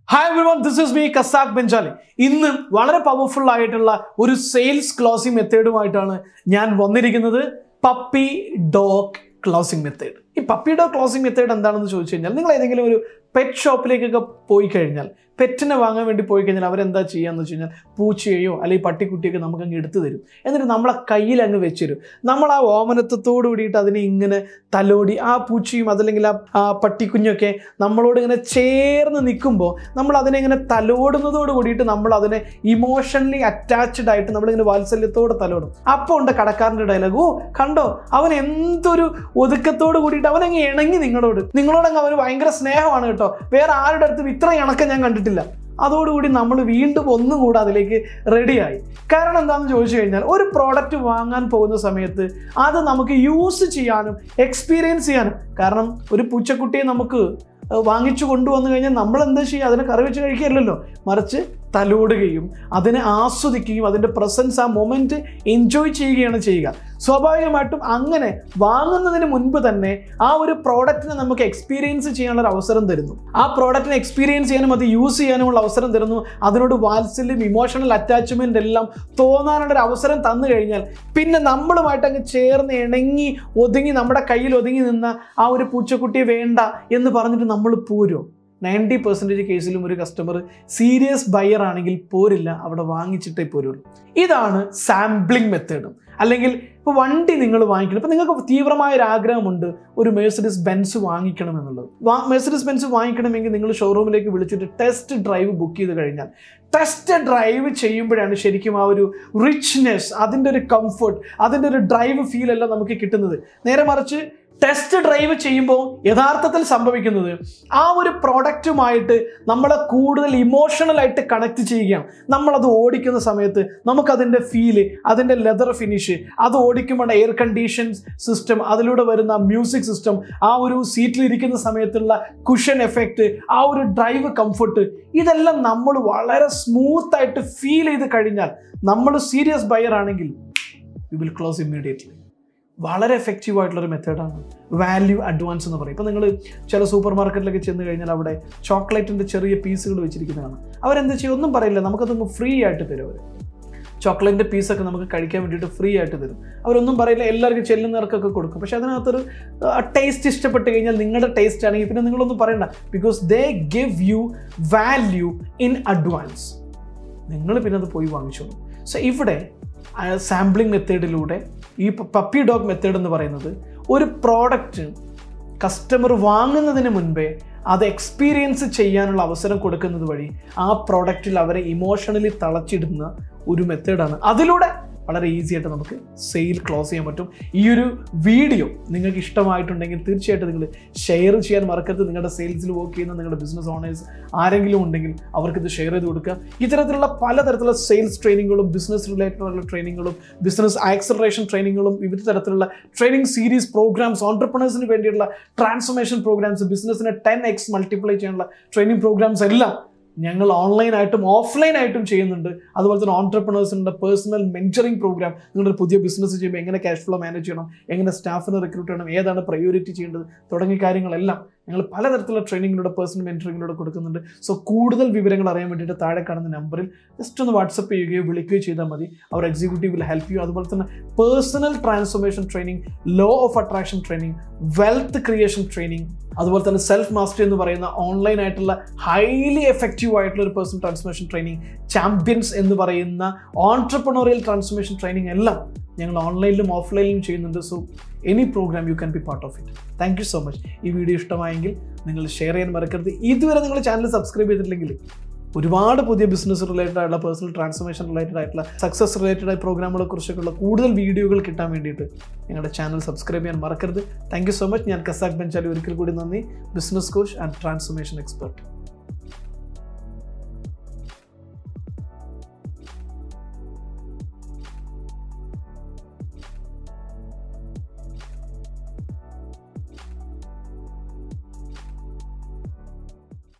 Hi everyone, this is me, Casac Benjali. ഇന്ന് വളരെ powerful ആയിട്ടുള്ള ഒരു സെയിൽസ് ക്ലോസിംഗ് മെത്തേഡുമായിട്ടാണ് ഞാൻ വന്നിരിക്കുന്നത്. Puppy dog closing method. ഈ പപ്പി ഡോഗ് ക്ലോസിംഗ് മെത്തേഡ് എന്താണെന്ന് ചോദിച്ചു കഴിഞ്ഞാൽ, നിങ്ങൾ ഏതെങ്കിലും ഒരു പെറ്റ് ഷോപ്പിലേക്കൊക്കെ പോയി കഴിഞ്ഞാൽ, പെറ്റിനെ വാങ്ങാൻ വേണ്ടി പോയി കഴിഞ്ഞാൽ അവരെന്താ ചെയ്യാന്ന് വെച്ച് കഴിഞ്ഞാൽ പൂച്ചയോ അല്ലെങ്കിൽ പട്ടിക്കുട്ടിയൊക്കെ നമുക്ക് അങ്ങ് എടുത്തു തരും. എന്നിട്ട് നമ്മളെ കയ്യിൽ അങ്ങ് വെച്ചുതരും. നമ്മൾ ആ ഓമനത്വത്തോട് കൂടിയിട്ട് അതിനെ ഇങ്ങനെ തലോടി, ആ പൂച്ചയും അതല്ലെങ്കിൽ ആ പട്ടിക്കുഞ്ഞൊക്കെ നമ്മളോട് ഇങ്ങനെ ചേർന്ന് നിൽക്കുമ്പോൾ നമ്മൾ അതിനെ ഇങ്ങനെ തലോടുന്നതോട് കൂടിയിട്ട് നമ്മൾ അതിനെ ഇമോഷണലി അറ്റാച്ച്ഡ് ആയിട്ട് നമ്മളിങ്ങനെ വാത്സല്യത്തോടെ തലോടും. അപ്പോൾ ഉണ്ട് കടക്കാരൻ്റെ ഡയലോഗ്, ഓ കണ്ടോ അവൻ എന്തൊരു ഒതുക്കത്തോട് കൂടിയിട്ട് അവനങ്ങ് ഇണങ്ങി നിങ്ങളോടങ്ങ് അവന് ഭയങ്കര സ്നേഹമാണ് കേട്ടോ, വേറെ ആരുടെ അടുത്തും ഇത്ര ഇണക്കം ഞാൻ കണ്ടിട്ടില്ല. അതോടുകൂടി നമ്മൾ വീണ്ടും ഒന്നും കൂടെ അതിലേക്ക് റെഡിയായി. കാരണം എന്താണെന്ന് ചോദിച്ചു കഴിഞ്ഞാൽ, ഒരു പ്രോഡക്റ്റ് വാങ്ങാൻ പോകുന്ന സമയത്ത് അത് നമുക്ക് യൂസ് ചെയ്യാനും എക്സ്പീരിയൻസ് ചെയ്യാനും, കാരണം ഒരു പൂച്ചക്കുട്ടിയെ നമുക്ക് വാങ്ങിച്ചു കൊണ്ടുവന്നു കഴിഞ്ഞാൽ നമ്മൾ എന്താ ചെയ്യുക, അതിനെ കറി വെച്ച് കഴിക്കുകയല്ലല്ലോ, മറിച്ച് തലോടുകയും അതിനെ ആസ്വദിക്കുകയും അതിൻ്റെ പ്രസൻസ് ആ മൊമെൻറ്റ് എൻജോയ് ചെയ്യുകയാണ് ചെയ്യുക. സ്വാഭാവികമായിട്ടും അങ്ങനെ വാങ്ങുന്നതിന് മുൻപ് തന്നെ ആ ഒരു പ്രോഡക്റ്റിനെ നമുക്ക് എക്സ്പീരിയൻസ് ചെയ്യാനുള്ള അവസരം തരുന്നു. ആ പ്രോഡക്റ്റിനെ എക്സ്പീരിയൻസ് ചെയ്യാനും അത് യൂസ് ചെയ്യാനുമുള്ള അവസരം തരുന്നു. അതിനോട് വാത്സല്യം, ഇമോഷണൽ അറ്റാച്ച്മെൻ്റ് എല്ലാം തോന്നാനുള്ളൊരു അവസരം തന്നു കഴിഞ്ഞാൽ പിന്നെ നമ്മളുമായിട്ട് അങ്ങ് ചേർന്ന് ഇണങ്ങി ഒതുങ്ങി നമ്മുടെ കയ്യിൽ ഒതുങ്ങി നിന്ന ആ ഒരു പൂച്ചക്കുട്ടിയെ വേണ്ട എന്ന് പറഞ്ഞിട്ട് നമ്മൾ പോരും. 90% കേസിലും ഒരു കസ്റ്റമർ സീരിയസ് ബയർ ആണെങ്കിൽ പോരില്ല, അവിടെ വാങ്ങിച്ചിട്ടേ പോരുള്ളൂ. ഇതാണ് സാമ്പിളിംഗ് മെത്തേഡും. അല്ലെങ്കിൽ ഇപ്പോൾ വണ്ടി നിങ്ങൾ വാങ്ങിക്കണം, ഇപ്പോൾ നിങ്ങൾക്ക് തീവ്രമായൊരു ആഗ്രഹമുണ്ട് ഒരു മെഴ്സിഡീസ് ബെൻസ് വാങ്ങിക്കണം എന്നുള്ളത്. മെഴ്സിഡീസ് ബെൻസ് വാങ്ങിക്കണമെങ്കിൽ നിങ്ങൾ ഷോറൂമിലേക്ക് വിളിച്ചിട്ട് ടെസ്റ്റ് ഡ്രൈവ് ബുക്ക് ചെയ്ത് കഴിഞ്ഞാൽ ടെസ്റ്റ് ഡ്രൈവ് ചെയ്യുമ്പോഴാണ് ശരിക്കും ആ ഒരു റിച്ച്നെസ്, അതിൻ്റെ ഒരു കംഫർട്ട്, അതിൻ്റെ ഒരു ഡ്രൈവ് ഫീൽ എല്ലാം നമുക്ക് കിട്ടുന്നത്. നേരെ മറിച്ച് ടെസ്റ്റ് ഡ്രൈവ് ചെയ്യുമ്പോൾ യഥാർത്ഥത്തിൽ സംഭവിക്കുന്നത് ആ ഒരു പ്രോഡക്റ്റുമായിട്ട് നമ്മളെ കൂടുതൽ ഇമോഷണലായിട്ട് കണക്ട് ചെയ്യുകയാണ്. നമ്മളത് ഓടിക്കുന്ന സമയത്ത് നമുക്കതിൻ്റെ ഫീല്, അതിൻ്റെ ലെതർ ഫിനിഷ്, അത് ഓടിക്കുമ്പോൾ എയർ കണ്ടീഷൻ സിസ്റ്റം, അതിലൂടെ വരുന്ന മ്യൂസിക് സിസ്റ്റം, ആ ഒരു സീറ്റിലിരിക്കുന്ന സമയത്തുള്ള കുഷൻ എഫക്റ്റ്, ആ ഒരു ഡ്രൈവ് കംഫർട്ട്, ഇതെല്ലാം നമ്മൾ വളരെ സ്മൂത്തായിട്ട് ഫീൽ ചെയ്ത് കഴിഞ്ഞാൽ നമ്മൾ സീരിയസ് ബയർ ആണെങ്കിൽ യു വിൽ ക്ലോസ് ഇമ്മീഡിയറ്റ്ലി. വളരെ എഫക്റ്റീവ് ആയിട്ടുള്ളൊരു മെത്തേഡാണ് വാല്യൂ അഡ്വാൻസ് എന്ന് പറയും. ഇപ്പോൾ നിങ്ങൾ ചില സൂപ്പർ മാർക്കറ്റിലൊക്കെ ചെന്ന് കഴിഞ്ഞാൽ അവിടെ ചോക്ലേറ്റിൻ്റെ ചെറിയ പീസുകൾ വെച്ചിരിക്കുന്നതാണ്. അവരെന്താ ചെയ്യുക, ഒന്നും പറയില്ല, നമുക്കതൊന്ന് ഫ്രീ ആയിട്ട് തരും. അവർ ചോക്ലേറ്റിൻ്റെ പീസൊക്കെ നമുക്ക് കഴിക്കാൻ വേണ്ടിയിട്ട് ഫ്രീ ആയിട്ട് തരും. അവരൊന്നും പറയില്ല, എല്ലാവർക്കും ചെല്ലുന്നവർക്കൊക്കെ കൊടുക്കും. പക്ഷേ അതിനകത്തൊരു ടേസ്റ്റ് ഇഷ്ടപ്പെട്ട് കഴിഞ്ഞാൽ നിങ്ങളുടെ ടേസ്റ്റ് ആണെങ്കിൽ പിന്നെ നിങ്ങളൊന്നും പറയണ്ട, because they give you value in advance. നിങ്ങൾ പിന്നെ അത് പോയി വാങ്ങിച്ചോളൂ. സോ ഇവിടെ സാമ്പിളിംഗ് മെത്തേഡിലൂടെ ഈ പപ്പി ഡോഗ് മെത്തേഡ് എന്ന് പറയുന്നത് ഒരു പ്രോഡക്റ്റ് കസ്റ്റമർ വാങ്ങുന്നതിന് മുൻപേ അത് എക്സ്പീരിയൻസ് ചെയ്യാനുള്ള അവസരം കൊടുക്കുന്നത് വഴി ആ പ്രോഡക്റ്റിൽ അവരെ ഇമോഷണലി തളച്ചിടുന്ന ഒരു മെത്തേഡാണ്. അതിലൂടെ വളരെ ഈസി ആയിട്ട് നമുക്ക് സെയിൽ ക്ലോസ് ചെയ്യാൻ പറ്റും. ഈ ഒരു വീഡിയോ നിങ്ങൾക്ക് ഇഷ്ടമായിട്ടുണ്ടെങ്കിൽ തീർച്ചയായിട്ടും നിങ്ങൾ ഷെയർ ചെയ്യാൻ മറക്കരുത്. നിങ്ങളുടെ സെയിൽസിൽ വർക്ക് ചെയ്യുന്ന നിങ്ങളുടെ ബിസിനസ് ഓണേഴ്സ് ആരെങ്കിലും ഉണ്ടെങ്കിൽ അവർക്കിത് ഷെയർ ചെയ്ത് കൊടുക്കുക. ഇത്തരത്തിലുള്ള പലതരത്തിലുള്ള സെയിൽസ് ട്രെയിനിങ്ങുകളും ബിസിനസ് റിലേറ്റഡുള്ള ട്രെയിനിങ്ങുകളും ബിസിനസ് ആക്സലറേഷൻ ട്രെയിനിങ്ങുകളും വിവിധ തരത്തിലുള്ള ട്രെയിനിങ് സീരീസ് പ്രോഗ്രാംസ്, ഓൺടർപ്രണേഴ്സിന് വേണ്ടിയുള്ള ട്രാൻസ്ഫോർമേഷൻ പ്രോഗ്രാംസ്, ബിസിനസ്സിനെ 10x മൾട്ടിപ്ലൈ ചെയ്യാനുള്ള ട്രെയിനിങ് പ്രോഗ്രാംസ് എല്ലാം ഞങ്ങൾ ഓൺലൈനായിട്ടും ഓഫ്ലൈനായിട്ടും ചെയ്യുന്നുണ്ട്. അതുപോലെ തന്നെ ഓൺടർപ്രണേഴ്സിൻ്റെ പേഴ്സണൽ മെൻറ്ററിങ് പ്രോഗ്രാം, നിങ്ങളുടെ പുതിയ ബിസിനസ് ചെയ്യുമ്പോൾ എങ്ങനെ ക്യാഷ് ഫ്ലോ മാനേജ് ചെയ്യണം, എങ്ങനെ സ്റ്റാഫിനെ റിക്രൂട്ട് ചെയ്യണം, ഏതാണ് പ്രയോറിറ്റി ചെയ്യേണ്ടത് തുടങ്ങിയ കാര്യങ്ങളെല്ലാം ഞങ്ങൾ പലതരത്തിലുള്ള ട്രെയിനിങ്ങിലൂടെ പേഴ്സണൽ മെൻറ്ററിങ്ങിലൂടെ കൊടുക്കുന്നുണ്ട്. സോ കൂടുതൽ വിവരങ്ങൾ അറിയാൻ വേണ്ടിയിട്ട് താഴെ കാണുന്ന നമ്പറിൽ ജസ്റ്റ് ഒന്ന് വാട്സപ്പ് ചെയ്യുകയോ വിളിക്കുകയോ ചെയ്താൽ മതി. അവർ എക്സിക്യൂട്ടീവ് വിൽ ഹെൽപ്പ് യു. അതുപോലെ തന്നെ personal transformation training, law of attraction training, wealth creation training, അതുപോലെ തന്നെ സെൽഫ് മാസ്റ്ററി എന്ന് പറയുന്ന ഓൺലൈൻ ആയിട്ടുള്ള ഹൈലി എഫക്റ്റീവ് ആയിട്ടുള്ള ഒരു പേഴ്സണൽ ട്രാൻസ്ഫോർമേഷൻ ട്രെയിനിങ്, ചാമ്പ്യൻസ് എന്ന് പറയുന്ന ഓൺട്രപ്രണോറിയൽ ട്രാൻസ്ഫോർമേഷൻ ട്രെയിനിങ് എല്ലാം ഞങ്ങൾ ഓൺലൈനിലും ഓഫ്ലൈനിലും ചെയ്യുന്നുണ്ട്. So any program you can be part of it. Thank you so much. ഈ വീഡിയോ ഇഷ്ടമായെങ്കിൽ നിങ്ങൾ ഷെയർ ചെയ്യാൻ മറക്കരുത്. ഇതുവരെ നിങ്ങൾ ചാനൽ സബ്സ്ക്രൈബ് ചെയ്തിട്ടില്ലെങ്കിൽ ഒരുപാട് പുതിയ ബിസിനസ് റിലേറ്റഡ് ആയിട്ടുള്ള, പേഴ്സണൽ ട്രാൻസ്ഫോർമേഷൻ റിലേറ്റഡ് ആയിട്ടുള്ള, സക്സസ് റിലേറ്റഡ് ആയ പ്രോഗ്രാമുകളെ കുറിച്ചൊക്കെയുള്ള കൂടുതൽ വീഡിയോകൾ കിട്ടാൻ വേണ്ടിയിട്ട് ഞങ്ങളുടെ ചാനൽ സബ്സ്ക്രൈബ് ചെയ്യാൻ മറക്കരുത്. Thank you so much. ഞാൻ കസാക് ബെഞ്ചാലി, ഒരിക്കൽ കൂടി നന്ദി. Business coach and transformation expert.